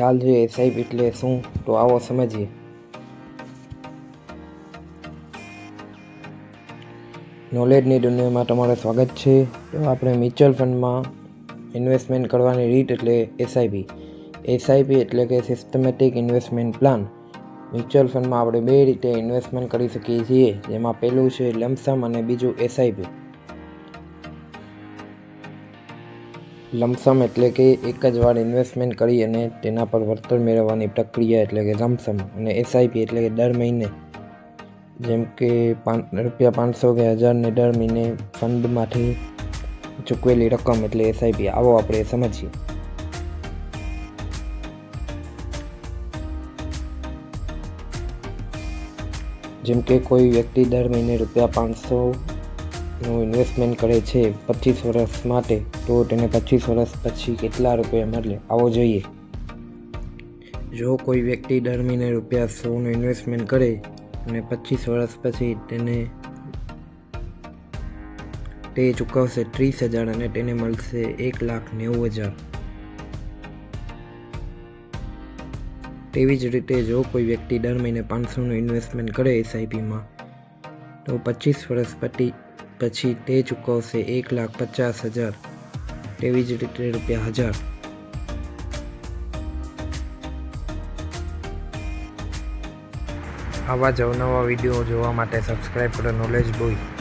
ખ્યાલ છે એસઆઈપી એટલે શું, તો આવો સમજીએ. નોલેજની દુનિયામાં તમારું સ્વાગત છે. તો આપણે મ્યુચ્યુઅલ ફંડમાં ઇન્વેસ્ટમેન્ટ કરવાની રીત એટલે એસઆઈપી એટલે કે સિસ્ટમેટિક ઇન્વેસ્ટમેન્ટ પ્લાન. મ્યુચ્યુઅલ ફંડમાં આપણે બે રીતે ઇન્વેસ્ટમેન્ટ કરી શકીએ છીએ, જેમાં પહેલું છે લમસમ અને બીજું એસઆઈપી. લમસમ એટલે કે એક જ વાર ઇન્વેસ્ટમેન્ટ કરી અને તેના પર વળતર મેળવવાની પ્રક્રિયા એટલે કે લમસમ, અને એસઆઈપી એટલે કે દર મહિને, જેમ કે ₹500 કે 1000 ને દર મહિને ફંડમાંથી ચૂકવેલી રકમ એટલે એસઆઈપી. આવો આપણે સમજીએ. જેમ કે કોઈ વ્યક્તિ દર મહિને ₹500 નું ઇન્વેસ્ટમેન્ટ કરે છે 25 વર્ષ માટે, તો તેને 25 વર્ષ પછી કેટલા રૂપિયા મળે આવો જોઈએ. જો કોઈ વ્યક્તિ દર મહિને ₹100 નું ઇન્વેસ્ટમેન્ટ કરે અને 25 વર્ષ પછી તે ચૂકવશે 30,000 અને તેને મળશે 1,90,000. તેવી જ રીતે જો કોઈ વ્યક્તિ દર મહિને 500 નું ઇન્વેસ્ટમેન્ટ કરે એસઆઈપીમાં, તો 25 વર્ષ પછી તે ચૂકવશે 1,50,000. તેવી જ રીતે ₹1000. આવા જ અવનવા વિડીયો જોવા માટે સબસ્ક્રાઈબ કરો નોલેજ બોય.